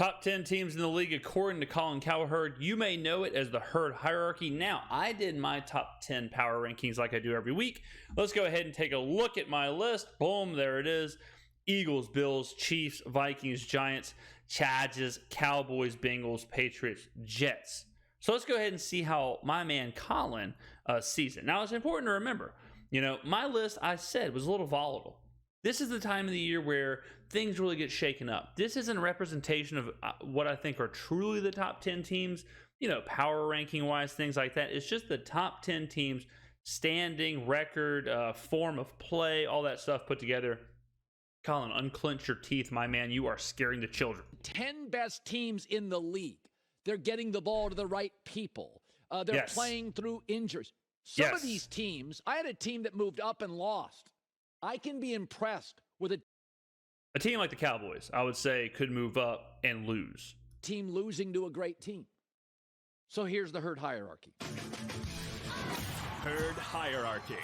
Top 10 teams in the league according to Colin Cowherd. You may know it as the herd hierarchy. Now, I did my top 10 power rankings like I do every week. Let's go ahead and take a look at my list. Boom, there it is. Eagles, Bills, Chiefs, Vikings, Giants, Chargers, Cowboys, Bengals, Patriots, Jets. So let's go ahead and see how my man Colin sees it. Now, it's important to remember, my list, I said, was a little volatile. This is the time of the year where things really get shaken up. This isn't a representation of what I think are truly the top 10 teams, power ranking wise, things like that. It's just the top 10 teams, standing, record, form of play, all that stuff put together. Colin, unclench your teeth, my man. You are scaring the children. 10 best teams in the league. They're getting the ball to the right people. They're playing through injuries. Some of these teams, I had a team that moved up and lost. I can be impressed with a team like the Cowboys, I would say, could move up and lose. Team losing to a great team. So here's the herd hierarchy. Herd hierarchy.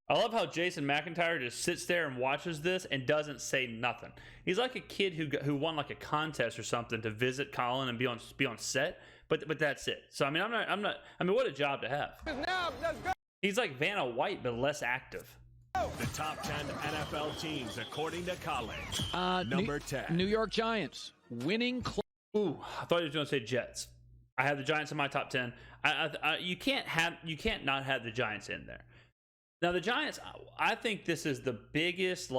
I love how Jason McIntyre just sits there and watches this and doesn't say nothing. He's like a kid who won like a contest or something to visit Colin and be on set, but that's it. So I mean, what a job to have. Now, let's go. He's like Vanna White, but less active. The top 10 NFL teams according to Colin. Number 10. New York Giants winning. Ooh, I thought he was going to say Jets. I have the Giants in my top 10. You can't not have the Giants in there. Now the Giants, I think this is the biggest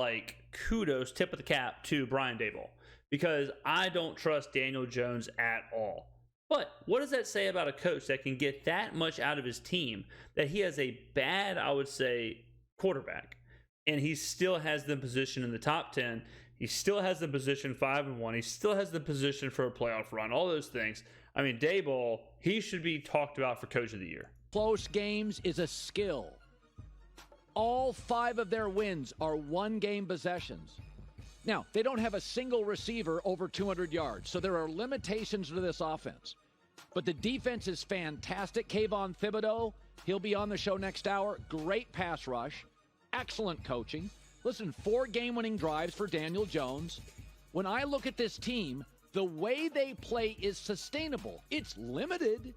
kudos, tip of the cap to Brian Daboll, because I don't trust Daniel Jones at all. But what does that say about a coach that can get that much out of his team, that he has a bad, I would say, quarterback, and he still has the position in the top 10? He still has the position 5-1. He still has the position for a playoff run. All those things. I mean, Daboll, he should be talked about for Coach of the Year. Close games is a skill. All 5 of their wins are one-game possessions. Now, they don't have a single receiver over 200 yards, so there are limitations to this offense. But the defense is fantastic. Kayvon Thibodeau, he'll be on the show next hour. Great pass rush. Excellent coaching. Listen, 4 game-winning drives for Daniel Jones. When I look at this team, the way they play is sustainable. It's limited.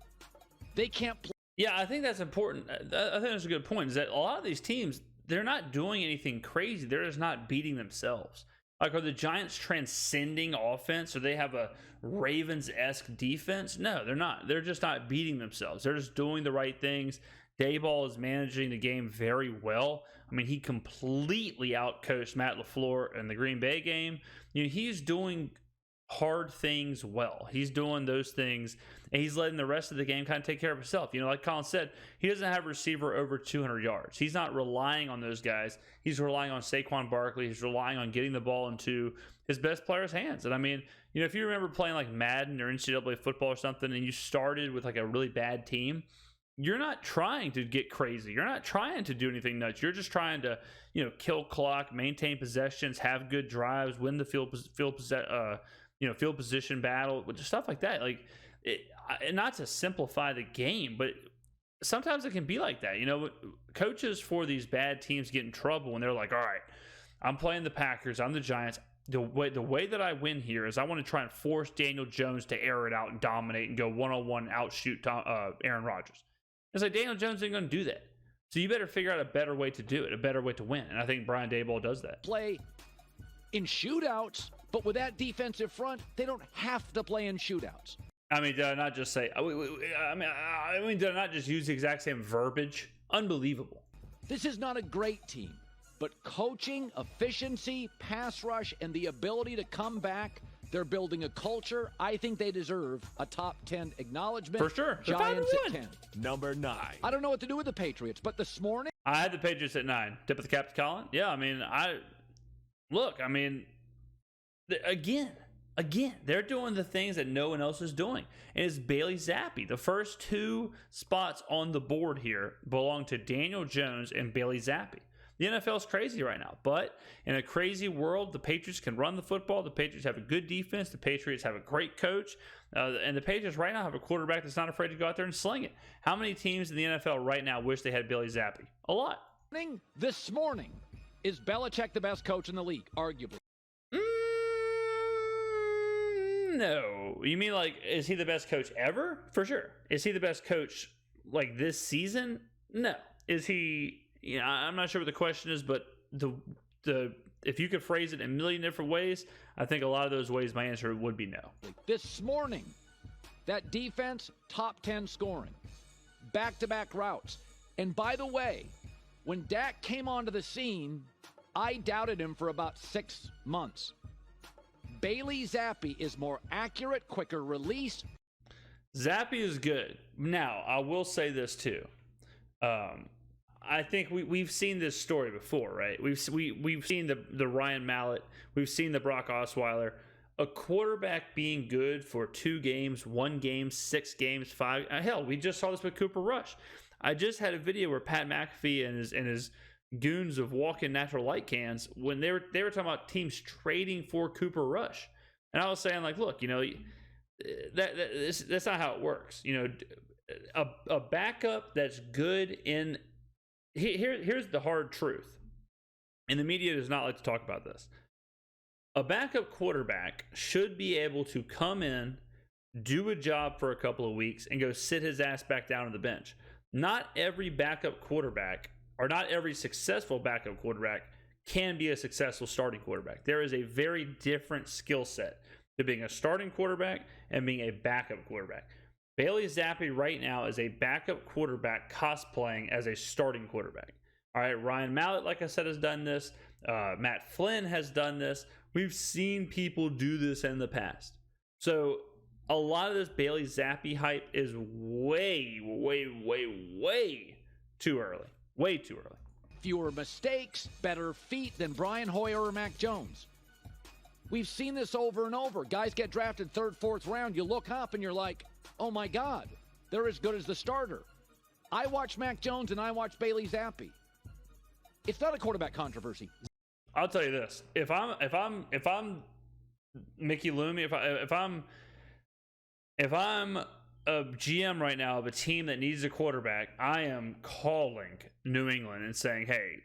They can't play. Yeah, I think that's important. I think that's a good point, is that a lot of these teams, they're not doing anything crazy. They're just not beating themselves. Like, are the Giants transcending offense, or they have a Ravens-esque defense? No, they're not. They're just not beating themselves. They're just doing the right things. Daboll is managing the game very well. I mean, he completely outcoached Matt LaFleur in the Green Bay game. He's doing hard things well. He's doing those things, and he's letting the rest of the game kind of take care of himself. Like Colin said, he doesn't have a receiver over 200 yards. He's not relying on those guys. He's relying on Saquon Barkley. He's relying on getting the ball into his best players' hands. And I mean, if you remember playing like Madden or NCAA football or something, and you started with like a really bad team, you're not trying to get crazy. You're not trying to do anything nuts. You're just trying to, kill clock, maintain possessions, have good drives, win the field position battle, just stuff like that. Not to simplify the game, but sometimes it can be like that. Coaches for these bad teams get in trouble when they're like, all right, I'm playing the Packers, I'm the Giants. The way that I win here is I want to try and force Daniel Jones to air it out and dominate and go one-on-one outshoot Aaron Rodgers. It's like Daniel Jones isn't going to do that. So you better figure out a better way to do it, a better way to win. And I think Brian Daboll does that. Play in shootouts, but with that defensive front, they don't have to play in shootouts. I mean, did I not just say, did I not just use the exact same verbiage? Unbelievable. This is not a great team, but coaching, efficiency, pass rush, and the ability to come back, they're building a culture. I think they deserve a top 10 acknowledgement. For sure. Giants at 10. Number 9. I don't know what to do with the Patriots, but this morning, I had the Patriots at 9. Tip of the cap to Colin. Yeah, Again, they're doing the things that no one else is doing. And it's Bailey Zappi. The first 2 spots on the board here belong to Daniel Jones and Bailey Zappi. The NFL is crazy right now, but in a crazy world, the Patriots can run the football. The Patriots have a good defense. The Patriots have a great coach. And the Patriots right now have a quarterback that's not afraid to go out there and sling it. How many teams in the NFL right now wish they had Bailey Zappi? A lot. This morning, is Belichick the best coach in the league? Arguably. No. You mean like, is he the best coach ever? For sure. Is he the best coach like this season? No. Is he, I'm not sure what the question is, but the if you could phrase it in a million different ways, I think a lot of those ways my answer would be no. This morning, that defense, top 10 scoring. Back-to-back routes. And by the way, when Dak came onto the scene, I doubted him for about 6 months. Bailey Zappi is more accurate, quicker release. Zappi is good. Now, I will say this too. I think we've seen this story before, right? We've seen the Ryan Mallett. We've seen the Brock Osweiler. A quarterback being good for 2 games, 1 game, 6 games, 5. Hell, we just saw this with Cooper Rush. I just had a video where Pat McAfee and his goons of walking natural light cans, when they were talking about teams trading for Cooper Rush, and I was saying like, look, that's not how it works. A backup that's good in here's the hard truth, and the media does not like to talk about this. A backup quarterback should be able to come in, do a job for a couple of weeks, and go sit his ass back down on the bench. Not every backup quarterback, or not every successful backup quarterback, can be a successful starting quarterback. There is a very different skill set to being a starting quarterback and being a backup quarterback. Bailey Zappi right now is a backup quarterback cosplaying as a starting quarterback. All right, Ryan Mallett, like I said, has done this. Matt Flynn has done this. We've seen people do this in the past. So a lot of this Bailey Zappi hype is way, way, way, way too early. Way too early. Fewer mistakes, better feet than Brian Hoyer or Mac Jones. We've seen this over and over. Guys get drafted 3rd, 4th round. You look up and you're like, oh my God, they're as good as the starter. I watch Mac Jones and I watch Bailey Zappi. It's not a quarterback controversy. I'll tell you this: if I'm Mickey Loomy, if I'm a GM right now of a team that needs a quarterback, I am calling New England and saying, hey,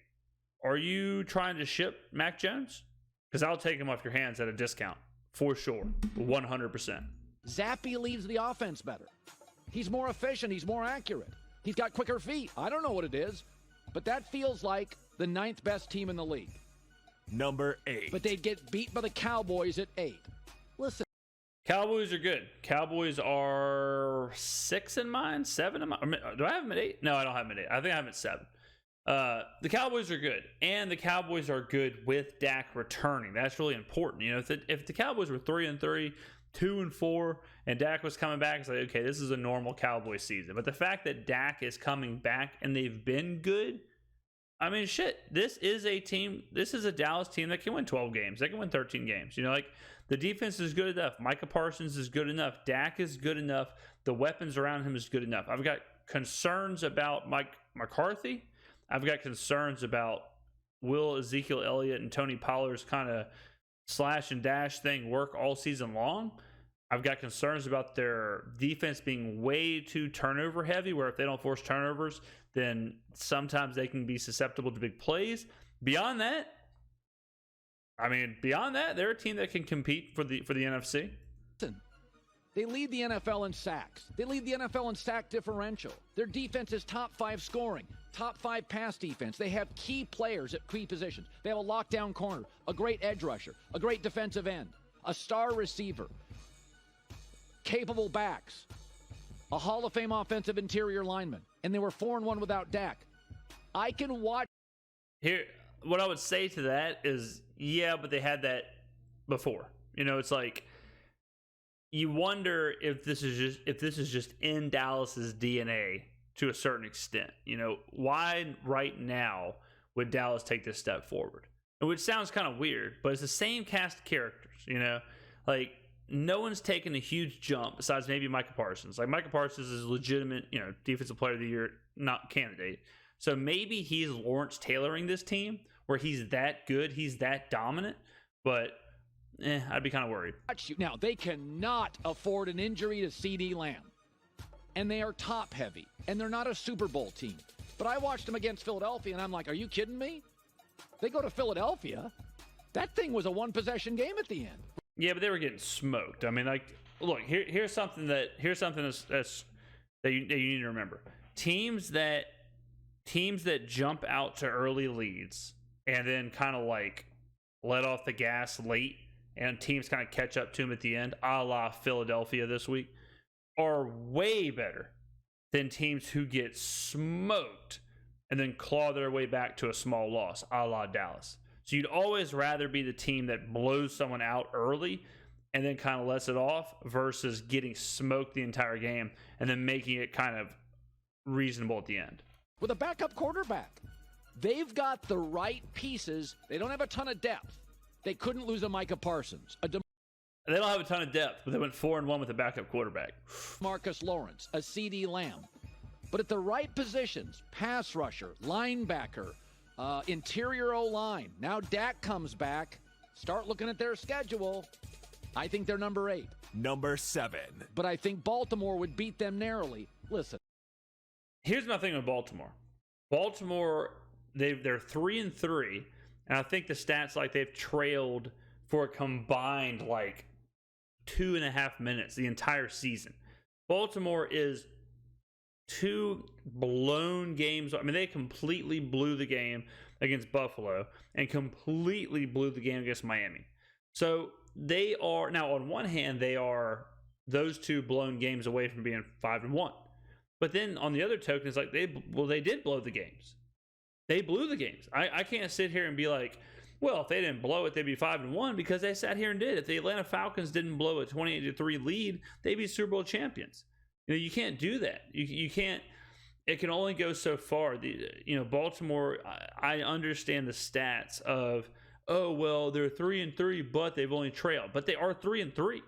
are you trying to ship Mac Jones? Because I'll take him off your hands at a discount for sure, 100%. Zappi leads the offense better. He's more efficient. He's more accurate. He's got quicker feet. I don't know what it is, but that feels like the 9th best team in the league. Number 8. But they'd get beat by the Cowboys at 8. Listen. Cowboys are good. Cowboys are 6 in mine, 7 in mine. Do I have them at 8? No, I don't have them at 8. I think I have them at 7. The Cowboys are good, and the Cowboys are good with Dak returning. That's really important. If the Cowboys were 3-3, 2-4, and Dak was coming back, it's like, okay, this is a normal Cowboys season. But the fact that Dak is coming back and they've been good, I mean, shit, this is a Dallas team that can win 12 games. They can win 13 games. The defense is good enough. Micah Parsons is good enough. Dak is good enough. The weapons around him is good enough. I've got concerns about Mike McCarthy. I've got concerns about will Ezekiel Elliott and Tony Pollard's kind of slash and dash thing work all season long. I've got concerns about their defense being way too turnover heavy, where if they don't force turnovers, then sometimes they can be susceptible to big plays. Beyond that, they're a team that can compete for the NFC. Listen, they lead the NFL in sacks. They lead the NFL in sack differential. Their defense is top 5 scoring, top 5 pass defense. They have key players at key positions. They have a lockdown corner, a great edge rusher, a great defensive end, a star receiver, capable backs, a Hall of Fame offensive interior lineman, and they were 4-1 without Dak. I can watch. Here, what I would say to that is, yeah, but they had that before. It's like, you wonder if this is just in Dallas's DNA to a certain extent. Why right now would Dallas take this step forward? Which sounds kind of weird, but it's the same cast of characters. Like, no one's taken a huge jump besides maybe Micah Parsons. Like, Micah Parsons is a legitimate, defensive player of the year not candidate. So maybe he's Lawrence Tayloring this team where he's that good, he's that dominant, but I'd be kind of worried. Now, they cannot afford an injury to CeeDee Lamb, and they are top heavy, and they're not a Super Bowl team. But I watched them against Philadelphia, and I'm like, are you kidding me? They go to Philadelphia. That thing was a 1-possession game at the end. Yeah, but they were getting smoked. I mean, like, look, here's something that's that you need to remember. Teams that jump out to early leads and then kind of like let off the gas late, and teams kind of catch up to them at the end, a la Philadelphia this week, are way better than teams who get smoked and then claw their way back to a small loss, a la Dallas. So you'd always rather be the team that blows someone out early and then kind of lets it off versus getting smoked the entire game and then making it kind of reasonable at the end. With a backup quarterback, they've got the right pieces. They don't have a ton of depth. They couldn't lose a Micah Parsons. They don't have a ton of depth, but they went 4-1 with a backup quarterback. Marcus Lawrence, a CD Lamb. But at the right positions, pass rusher, linebacker, interior O-line. Now Dak comes back. Start looking at their schedule. I think they're number 8. Number 7. But I think Baltimore would beat them narrowly. Listen. Here's my thing with Baltimore. Baltimore, they're 3-3, and I think the stats like they've trailed for a combined like 2.5 minutes the entire season. Baltimore is 2 blown games. I mean, they completely blew the game against Buffalo and completely blew the game against Miami. So they are now, on one hand, they are those 2 blown games away from being 5-1. But then on the other token, it's like they did blow the games. They blew the games. I can't sit here and be like, well, if they didn't blow it, they'd be 5-1, because they sat here and did. If the Atlanta Falcons didn't blow a 28-3 lead, they'd be Super Bowl champions. You know, you can't do that. You can't. It can only go so far. Baltimore. I understand the stats of, oh well, they're 3-3, but they've only trailed. But they are 3-3.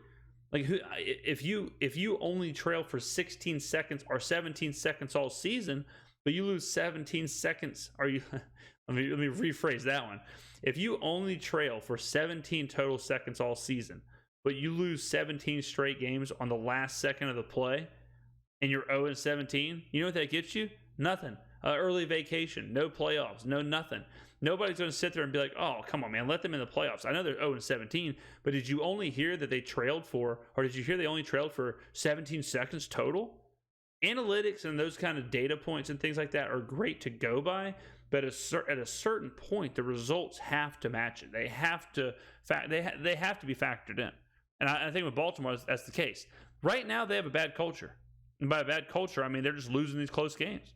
Like, if you only trail for 16 seconds or 17 seconds all season, but you lose 17 seconds, let me rephrase that one. If you only trail for 17 total seconds all season, but you lose 17 straight games on the last second of the play, and you're 0-17, you know what that gets you? Nothing. Early vacation, no playoffs, no nothing. Nobody's going to sit there and be like, oh, come on, man, let them in the playoffs. I know they're 0-17, but did you only hear that they trailed for, or did you hear they only trailed for 17 seconds total? Analytics and those kind of data points and things like that are great to go by, but at a certain point, the results have to match it. They have to they have to be factored in. And I think with Baltimore, that's the case. Right now, they have a bad culture. And by a bad culture, I mean they're just losing these close games.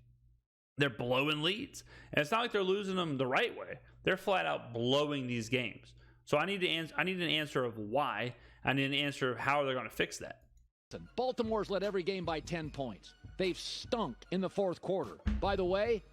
They're blowing leads. And it's not like they're losing them the right way. They're flat out blowing these games. So I need an answer of why. I need an answer of how they're going to fix that. Baltimore's led every game by 10 points. They've stunk in the fourth quarter. By the way,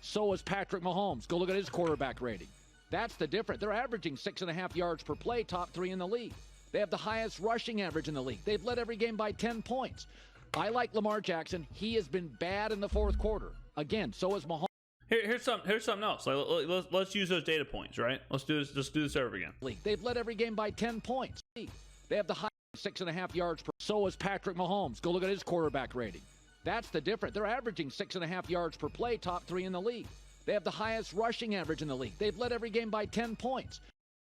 so is Patrick Mahomes. Go look at his quarterback rating. That's the difference. They're averaging 6.5 yards per play, top 3 in the league. They have the highest rushing average in the league. They've led every game by 10 points. I like Lamar Jackson. He has been bad in the fourth quarter. Again, so is Mahomes. Here's something else. Let's use those data points, right? Let's do this over again. They've led every game by 10 points. They have the highest 6.5 yards per. So is Patrick Mahomes. Go look at his quarterback rating. That's the difference. They're averaging 6.5 yards per play, top 3 in the league. They have the highest rushing average in the league. They've led every game by 10 points.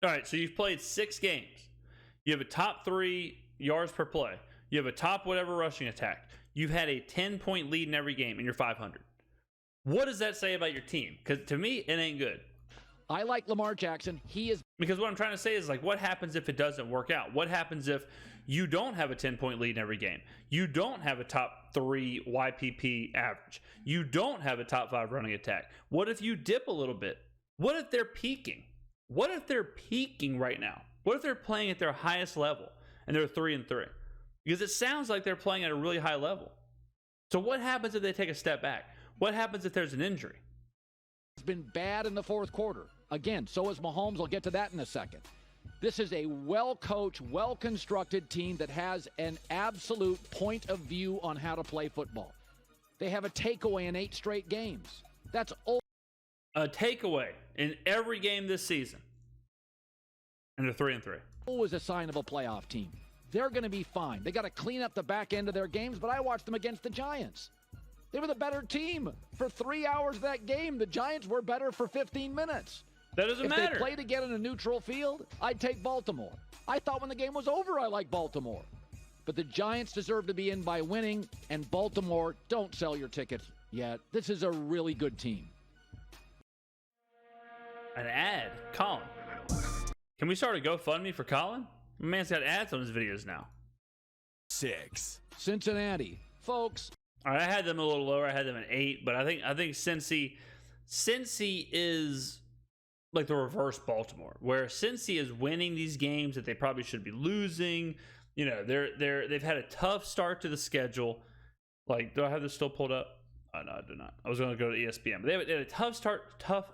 All right, so you've played 6 games. You have a top 3 yards per play. You have a top whatever rushing attack. You've had a 10-point lead in every game, and you're 500. What does that say about your team? Because to me, it ain't good. I like Lamar Jackson. He is. Because what I'm trying to say is, like, what happens if it doesn't work out? What happens if you don't have a 10-point lead in every game? You don't have a top 3 YPP average. You don't have a top 5 running attack. What if you dip a little bit? What if they're peaking? What if they're peaking right now? What if they're playing at their highest level and they're 3-3? Because it sounds like they're playing at a really high level. So what happens if they take a step back? What happens if there's an injury? It's been bad in the fourth quarter. Again, so is Mahomes. I'll get to that in a second. This is a well-coached, well-constructed team that has an absolute point of view on how to play football. They have a takeaway in 8 straight games. That's a takeaway in every game this season. And they're 3-3. Always a sign of a playoff team. They're going to be fine. They got to clean up the back end of their games, but I watched them against the Giants. They were the better team for 3 hours of that game. The Giants were better for 15 minutes. That doesn't matter. If they played again in a neutral field, I'd take Baltimore. I thought when the game was over, I liked Baltimore. But the Giants deserve to be in by winning, and Baltimore, don't sell your tickets yet. This is a really good team. An ad. Colin. Can we start a GoFundMe for Colin? My man's got ads on his videos now. 6. Cincinnati. Folks. All right, I had them a little lower. I had them at 8, but I think Cincy is like the reverse Baltimore, where Cincy is winning these games that they probably should be losing. You know, they've had a tough start to the schedule. Like, do I have this still pulled up? Oh, no, I do not. I was going to go to ESPN, but they had a tough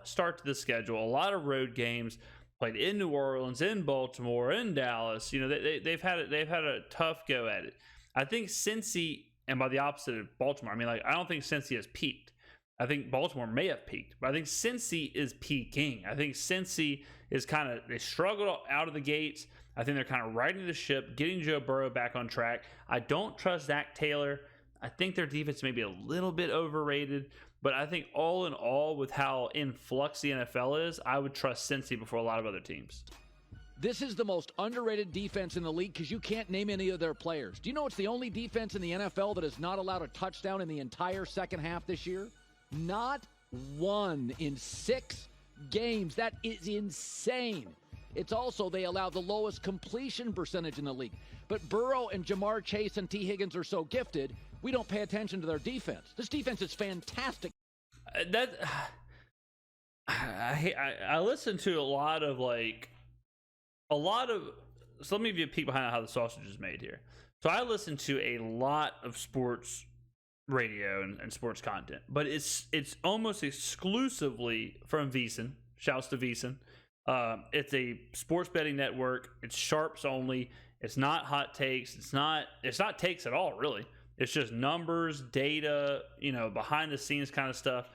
start to the schedule. A lot of road games played in New Orleans, in Baltimore, in Dallas. You know, they've had a tough go at it. I think Cincy, and by the opposite of Baltimore, I mean, like, I don't think Cincy has peaked. I think Baltimore may have peaked, but I think Cincy is peaking. I think Cincy is they struggled out of the gates. I think they're kind of riding the ship, getting Joe Burrow back on track. I don't trust Zach Taylor. I think their defense may be a little bit overrated, but I think all in all, with how in flux the NFL is, I would trust Cincy before a lot of other teams. This is the most underrated defense in the league because you can't name any of their players. Do you know it's the only defense in the NFL that has not allowed a touchdown in the entire second half this year? Not one in 6 games. That is insane. It's also they allow the lowest completion percentage in the league. But Burrow and Jamar Chase and T. Higgins are so gifted, we don't pay attention to their defense. This defense is fantastic. I listen to a lot of. So let me give you a peek behind how the sausage is made here. So I listen to a lot of sports radio and sports content, but it's almost exclusively from VSiN. Shouts to VSiN. It's a sports betting network. It's sharps only. It's not hot takes. It's not takes at all, really. It's just numbers, data, you know, behind the scenes kind of stuff.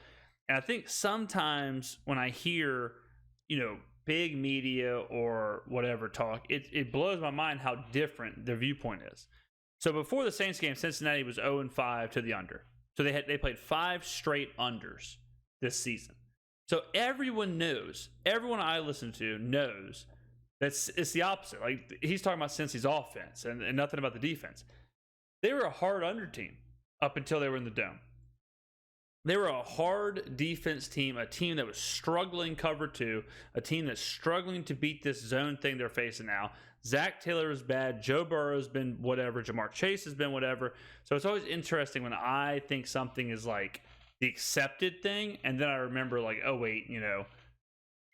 And I think sometimes when I hear, you know, big media or whatever talk, it blows my mind how different their viewpoint is. So before the Saints game, Cincinnati was 0-5 to the under. So they played 5 straight unders this season. So everyone I listen to knows that it's the opposite. Like, he's talking about Cincy's offense and nothing about the defense. They were a hard under team up until they were in the dome. They were a hard defense team, a team that was struggling cover 2, a team that's struggling to beat this zone thing they're facing now. Zach Taylor is bad. Joe Burrow's been whatever. Jamar Chase has been whatever. So it's always interesting when I think something is like the accepted thing, and then I remember like, oh wait, you know,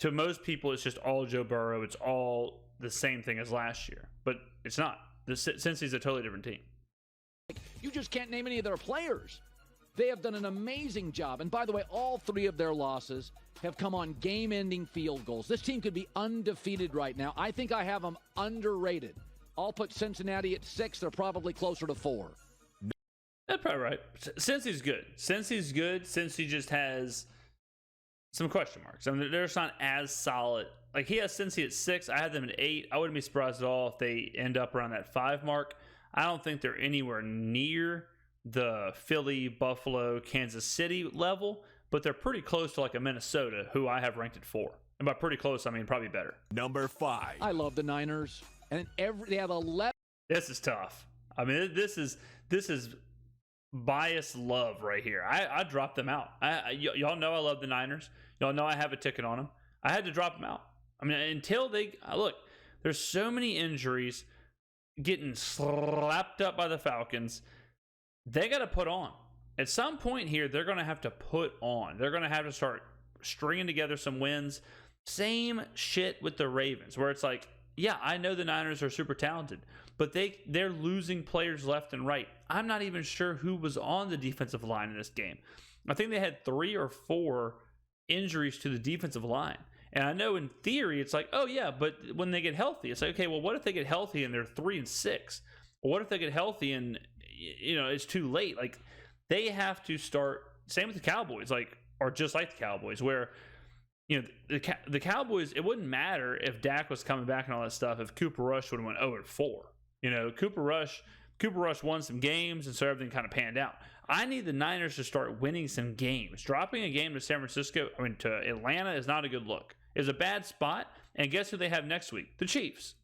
to most people it's just all Joe Burrow. It's all the same thing as last year, but it's not. Cincy's a totally different team. You just can't name any of their players. They have done an amazing job. And by the way, all 3 of their losses have come on game-ending field goals. This team could be undefeated right now. I think I have them underrated. I'll put Cincinnati at 6. They're probably closer to 4. That's probably right. Cincy's good. Cincy just has some question marks. I mean, they're just not as solid. Like, he has Cincy at 6. I had them at 8. I wouldn't be surprised at all if they end up around that 5 mark. I don't think they're anywhere near the Philly, Buffalo, Kansas City level, but they're pretty close to like a Minnesota, who I have ranked at 4. And by pretty close, I mean probably better. Number 5. I love the Niners, and they have 11. This is tough. I mean, this is biased love right here. I dropped them out. Y'all know I love the Niners. Y'all know I have a ticket on them. I had to drop them out. I mean, until they look. There's so many injuries getting slapped up by the Falcons. They got to put on. At some point here, they're going to have to put on. They're going to have to start stringing together some wins. Same shit with the Ravens, where it's like, yeah, I know the Niners are super talented, but they're losing players left and right. I'm not even sure who was on the defensive line in this game. I think they had 3 or 4 injuries to the defensive line. And I know in theory, it's like, oh yeah, but when they get healthy, it's like, okay, well, what if they get healthy and they're 3-6? Well, what if they get healthy and, you know, it's too late? Like, they have to start, same with the Cowboys, like, or just like the Cowboys, where, you know, the Cowboys, it wouldn't matter if Dak was coming back and all that stuff if Cooper Rush would have went 0-4. You know, Cooper Rush won some games, and so everything kind of panned out. I need the Niners to start winning some games. Dropping a game to San Francisco, to Atlanta is not a good look. is a bad spot. And guess who they have next week? The Chiefs.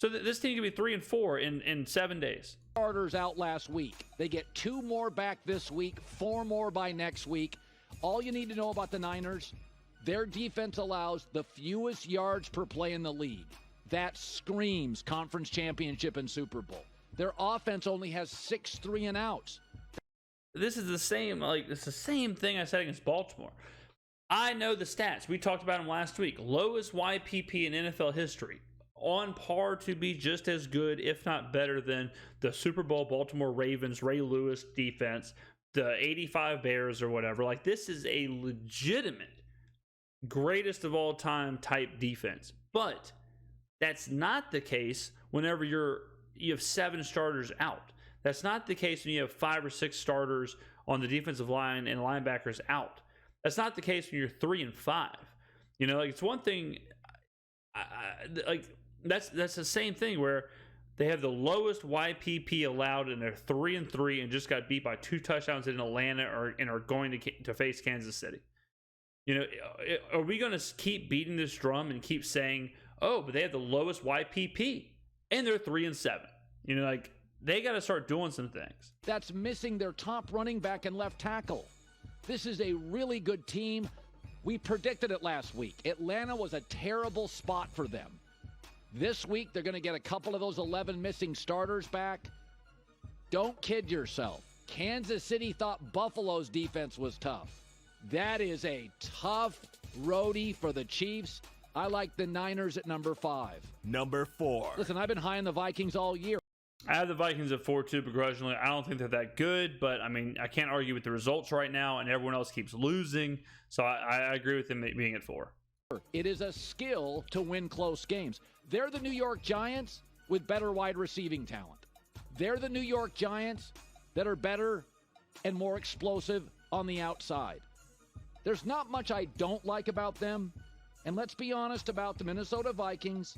So this team can be 3-4 in 7 days. Starters out last week. They get 2 more back this week, 4 more by next week. All you need to know about the Niners, their defense allows the fewest yards per play in the league. That screams conference championship and Super Bowl. Their offense only has 6 3-and-outs. This is the same, it's the same thing I said against Baltimore. I know the stats. We talked about them last week. Lowest YPP in NFL history. On par to be just as good, if not better, than the Super Bowl Baltimore Ravens, Ray Lewis defense, the 85 Bears or whatever. Like, this is a legitimate greatest of all time type defense. But that's not the case whenever you have 7 starters out. That's not the case when you have 5 or 6 starters on the defensive line and linebackers out. That's not the case when you're 3-5. You know, like, it's one thing. That's the same thing where they have the lowest YPP allowed and they're 3-3 and just got beat by 2 touchdowns in Atlanta and are going to face Kansas City. You know, are we going to keep beating this drum and keep saying, oh, but they have the lowest YPP and they're 3-7? You know, like, they got to start doing some things. That's missing their top running back and left tackle. This is a really good team. We predicted it last week. Atlanta was a terrible spot for them. This week, they're going to get a couple of those 11 missing starters back. Don't kid yourself. Kansas City thought Buffalo's defense was tough. That is a tough roadie for the Chiefs. I like the Niners at number 5. Number 4. Listen, I've been high on the Vikings all year. I have the Vikings at 4-2 begrudgingly. I don't think they're that good, but I mean, I can't argue with the results right now, and everyone else keeps losing. So I agree with them being at 4. It is a skill to win close games. They're the New York Giants with better wide receiving talent. They're the New York Giants that are better and more explosive on the outside. There's not much I don't like about them. And let's be honest about the Minnesota Vikings.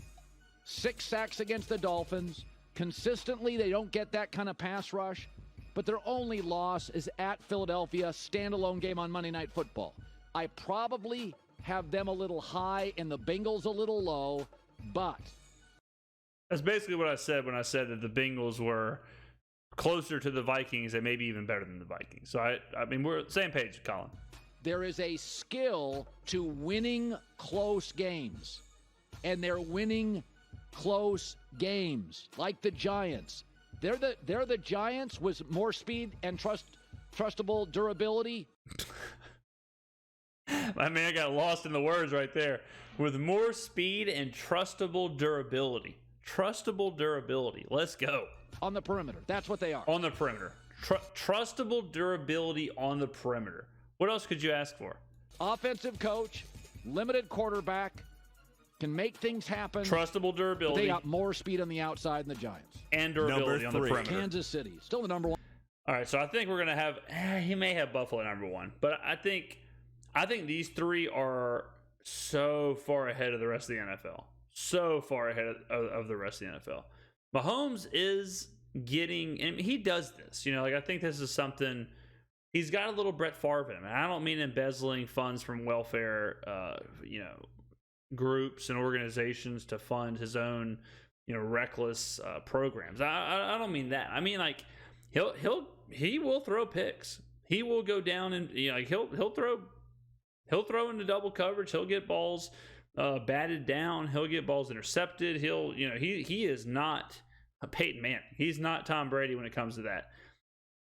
6 sacks against the Dolphins. Consistently, they don't get that kind of pass rush. But their only loss is at Philadelphia, standalone game on Monday Night Football. I probably have them a little high and the Bengals a little low, but that's basically what I said when I said that the Bengals were closer to the Vikings and maybe even better than the Vikings. So I mean, we're on the same page, Colin. There is a skill to winning close games, and they're winning close games like the Giants. They're the Giants with more speed and trustable durability. I mean, I got lost in the words right there. With more speed and trustable durability. Trustable durability. Let's go. On the perimeter. That's what they are. On the perimeter. Trustable durability on the perimeter. What else could you ask for? Offensive coach, limited quarterback, can make things happen. Trustable durability. They got more speed on the outside than the Giants. And durability on the perimeter. Kansas City, still the number 1. All right, so I think we're going to have, he may have Buffalo number 1, but I think these 3 are so far ahead of the rest of the NFL. So far ahead of the rest of the NFL. Mahomes is getting, and he does this, you know, like, I think this is something, he's got a little Brett Favre in him. And I don't mean embezzling funds from welfare, groups and organizations to fund his own, reckless programs. I don't mean that. I mean, like, he will throw picks. He will go down and he'll throw into double coverage. He'll get balls batted down. He'll get balls intercepted. He is not a Peyton Manning. He's not Tom Brady when it comes to that.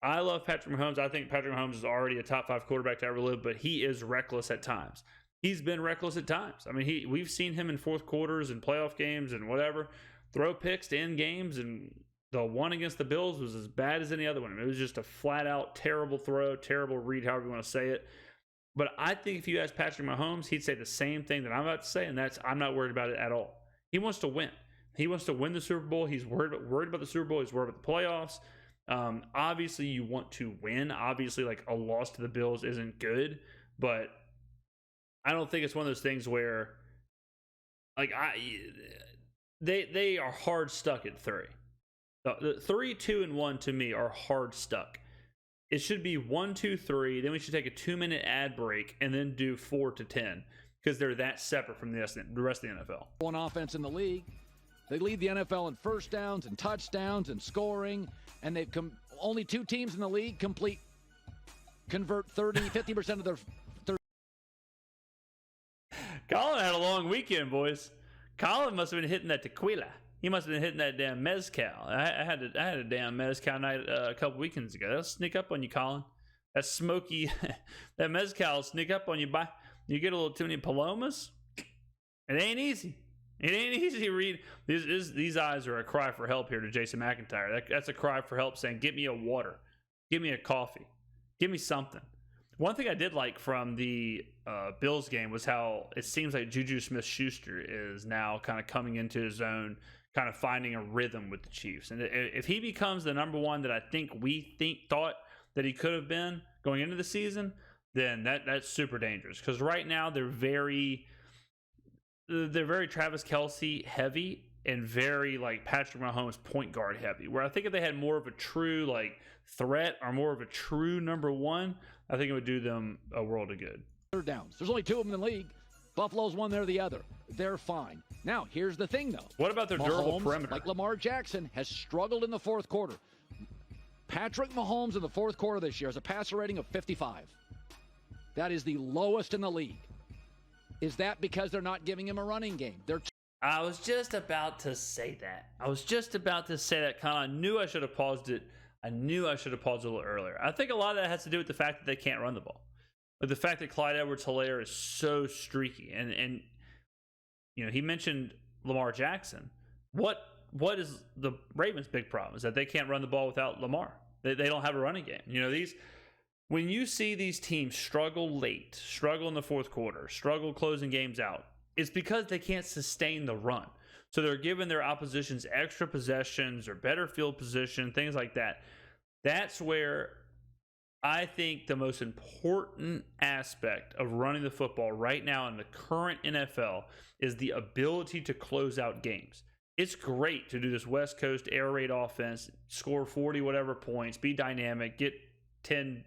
I love Patrick Mahomes. I think Patrick Mahomes is already a top 5 quarterback to ever live, but he is reckless at times. He's been reckless at times. I mean, we've seen him in fourth quarters and playoff games and whatever throw picks to end games, and the one against the Bills was as bad as any other one. It was just a flat-out terrible throw, terrible read, however you want to say it. But I think if you ask Patrick Mahomes, he'd say the same thing that I'm about to say, and that's I'm not worried about it at all. He wants to win. He wants to win the Super Bowl. He's worried about the Super Bowl. He's worried about the playoffs. Obviously, you want to win. Obviously, like, a loss to the Bills isn't good, but I don't think it's one of those things where, like, they are hard stuck at 3. The 3, 2, and 1 to me are hard stuck. It should be 1, 2, 3. Then we should take a 2-minute ad break and then do 4 to 10. because they're that separate from the rest of the NFL. One offense in the league. They lead the NFL in first downs and touchdowns and scoring, and they've only 2 teams in the league convert 50% of their. Colin had a long weekend, boys. Colin must have been hitting that tequila. He must have been hitting that damn mezcal. I had a damn mezcal night a couple weekends ago. That'll sneak up on you, Colin. That smoky, that mezcal will sneak up on you. You get a little too many palomas. It ain't easy. It ain't easy to read. These eyes are a cry for help here to Jason McIntyre. That's a cry for help saying, "Get me a water, give me a coffee, give me something." One thing I did like from the Bills game was how it seems like Juju Smith-Schuster is now kind of coming into his own, kind of finding a rhythm with the Chiefs. And if he becomes the number one that I think thought that he could have been going into the season, then that's super dangerous. Because right now they're very Travis Kelce heavy and very like Patrick Mahomes point guard heavy. Where I think if they had more of a true like threat or more of a true number one, I think it would do them a world of good. Third downs. There's only 2 of them in the league. Buffalo's one, they're the other. They're fine. Now, here's the thing, though. What about their durable perimeter? Like Lamar Jackson, has struggled in the fourth quarter. Patrick Mahomes in the fourth quarter this year has a passer rating of 55. That is the lowest in the league. Is that because they're not giving him a running game? I was just about to say that. Kind of, I knew I should have paused it. I knew I should have paused a little earlier. I think a lot of that has to do with the fact that they can't run the ball. But the fact that Clyde Edwards-Helaire is so streaky. And you know, he mentioned Lamar Jackson. What is the Ravens' big problem? Is that they can't run the ball without Lamar. They don't have a running game. You know, when you see these teams struggle late, struggle in the fourth quarter, struggle closing games out, it's because they can't sustain the run. So they're giving their oppositions extra possessions or better field position, things like that. That's where I think the most important aspect of running the football right now in the current NFL is the ability to close out games. It's great to do this West Coast air raid offense, score 40 whatever points, be dynamic, get 10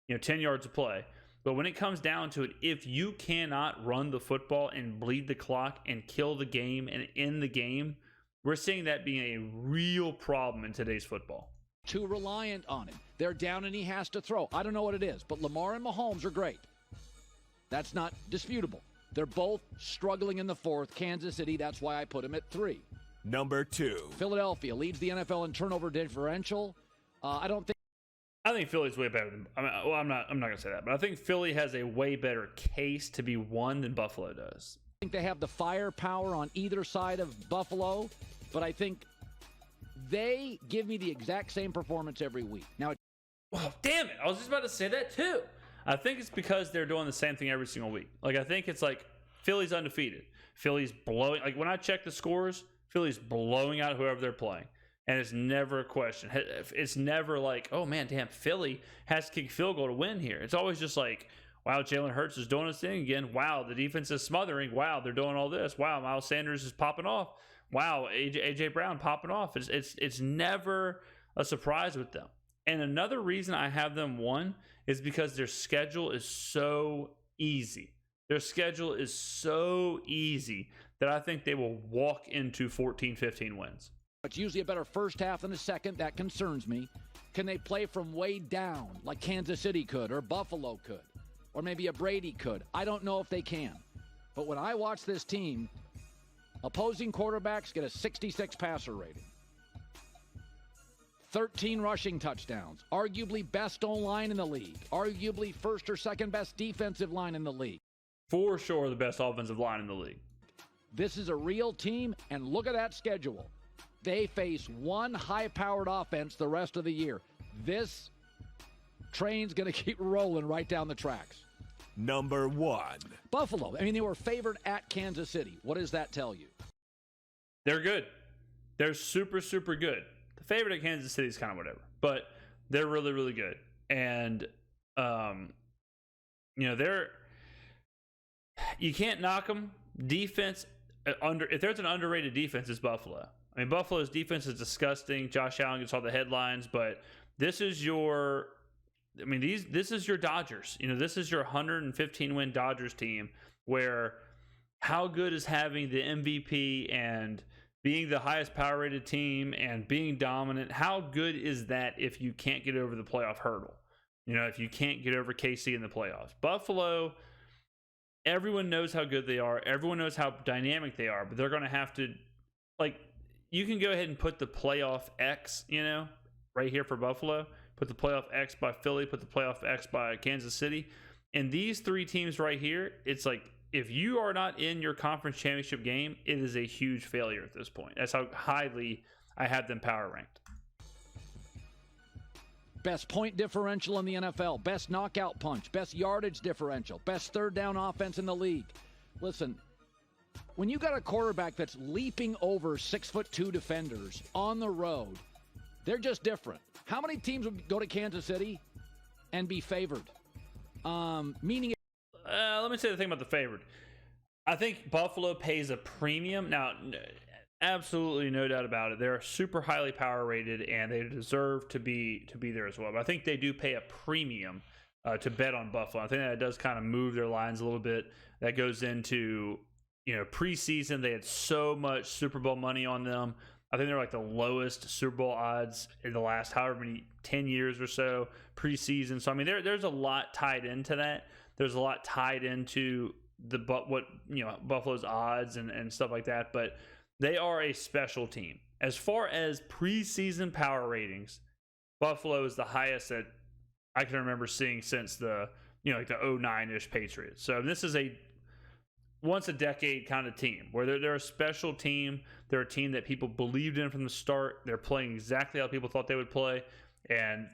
yards of play. But when it comes down to it, if you cannot run the football and bleed the clock and kill the game and end the game, we're seeing that being a real problem in today's football. Too reliant on him. They're down and he has to throw. I don't know what it is, but Lamar and Mahomes are great. That's not disputable. They're both struggling in the fourth. Kansas City, that's why I put him at 3. Number 2. Philadelphia leads the NFL in turnover differential. I think Philly's way better than. I'm not going to say that, but I think Philly has a way better case to be won than Buffalo does. I think they have the firepower on either side of Buffalo, but I think they give me the exact same performance every week. Now, oh, damn it! I was just about to say that too. I think it's because they're doing the same thing every single week. Like I think it's like Philly's undefeated. Philly's blowing. Like when I check the scores, Philly's blowing out whoever they're playing. And it's never a question. It's never like, oh, man, damn, Philly has to kick field goal to win here. It's always just like, wow, Jalen Hurts is doing his thing again. Wow, the defense is smothering. Wow, they're doing all this. Wow, Miles Sanders is popping off. Wow, A.J. Brown popping off. It's never a surprise with them. And another reason I have them won is because their schedule is so easy. Their schedule is so easy that I think they will walk into 14, 15 wins. It's usually a better first half than a second. That concerns me. Can they play from way down like Kansas City could or Buffalo could or maybe a Brady could? I don't know if they can. But when I watch this team, opposing quarterbacks get a 66 passer rating. 13 rushing touchdowns. Arguably best O-line in the league. Arguably first or second best defensive line in the league. For sure the best offensive line in the league. This is a real team, and look at that schedule. They face one high-powered offense the rest of the year. This train's going to keep rolling right down the tracks. Number 1. Buffalo. I mean, they were favored at Kansas City. What does that tell you? They're good. They're super, super good. The favorite at Kansas City is kind of whatever. But they're really, really good. And, you can't knock them. Defense, if there's an underrated defense, it's Buffalo. I mean, Buffalo's defense is disgusting. Josh Allen gets all the headlines, but this is your Dodgers. This is your 115-win Dodgers team where how good is having the MVP and being the highest power rated team and being dominant, how good is that if you can't get over the playoff hurdle? If you can't get over KC in the playoffs. Buffalo, everyone knows how good they are. Everyone knows how dynamic they are, but they're going to have to, you can go ahead and put the playoff X, right here for Buffalo. Put the playoff X by Philly, put the playoff X by Kansas City. And these three teams right here, it's like, if you are not in your conference championship game, it is a huge failure at this point. That's how highly I have them power ranked. Best point differential in the NFL, best knockout punch, best yardage differential, best third down offense in the league. Listen, when you got a quarterback that's leaping over 6'2" defenders on the road, they're just different. How many teams would go to Kansas City and be favored? Meaning, let me say the thing about the favored. I think Buffalo pays a premium. Now, absolutely no doubt about it. They're super highly power rated, and they deserve to be there as well. But I think they do pay a premium to bet on Buffalo. I think that does kind of move their lines a little bit. That goes into preseason. They had so much Super Bowl money on them. I think they're like the lowest Super Bowl odds in the last however many 10 years or so preseason. So I mean, there's a lot tied into that. There's a lot tied into Buffalo's odds and stuff like that. But they are a special team. As far as preseason power ratings, Buffalo is the highest that I can remember seeing since the 09-ish Patriots. So this is a once a decade kind of team where they're a special team. They're a team that people believed in from the start. They're playing exactly how people thought they would play. And,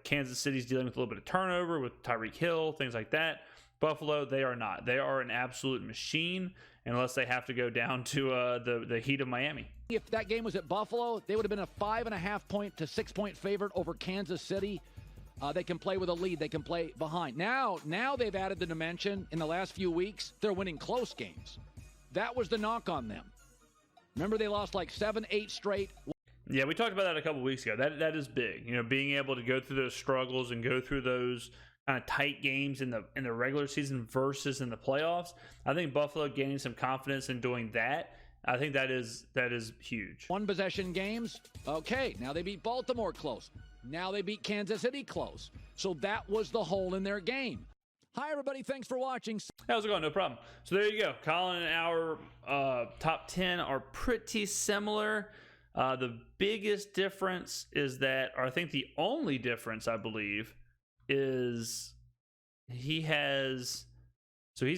Kansas City's dealing with a little bit of turnover with Tyreek Hill, things like that. Buffalo, they are not. They are an absolute machine unless they have to go down to the heat of Miami. If that game was at Buffalo, they would have been a 5.5 point to 6 point favorite over Kansas City. They can play with a lead. They can play behind. Now they've added the dimension. In the last few weeks, they're winning close games. That was the knock on them. Remember, they lost like 7-8 straight. Yeah, we talked about that a couple weeks ago. That is big. Being able to go through those struggles and go through those kind of tight games in the regular season versus in the playoffs. I think Buffalo gaining some confidence in doing that. I think that is huge. One possession games. Okay, now they beat Baltimore close. Now they beat Kansas City close. So that was the hole in their game. Hi, everybody. Thanks for watching. How's it going? No problem. So there you go. Colin and our top 10 are pretty similar. The biggest difference is that, or I think the only difference, I believe, is he's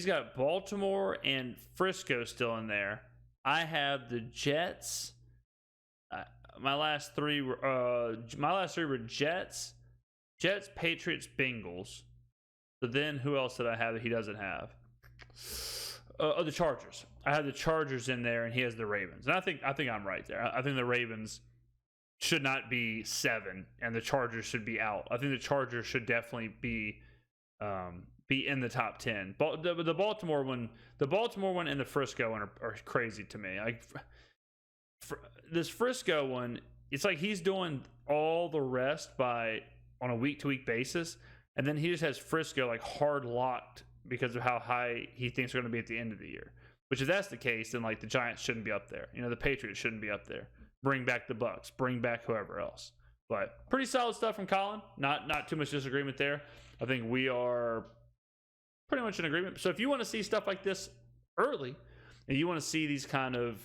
got Baltimore and Frisco still in there. I have the Jets. My last three were Jets, Patriots, Bengals. But then who else did I have that he doesn't have? The Chargers. I have the Chargers in there, and he has the Ravens. And I think I'm right there. I think the Ravens should not be 7, and the Chargers should be out. I think the Chargers should definitely be in the top 10. The Baltimore one and the Frisco one are crazy to me. This Frisco one, it's like he's doing all the rest on a week-to-week basis, and then he just has Frisco like hard locked because of how high he thinks they're going to be at the end of the year. Which if that's the case, then like the Giants shouldn't be up there. The Patriots shouldn't be up there. Bring back the Bucks. Bring back whoever else. But pretty solid stuff from Colin. Not too much disagreement there. I think we are pretty much in agreement. So if you want to see stuff like this early, and you want to see this kind of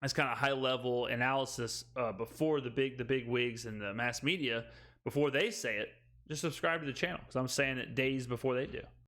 high level analysis before the big wigs and the mass media, before they say it, just subscribe to the channel because I'm saying it days before they do.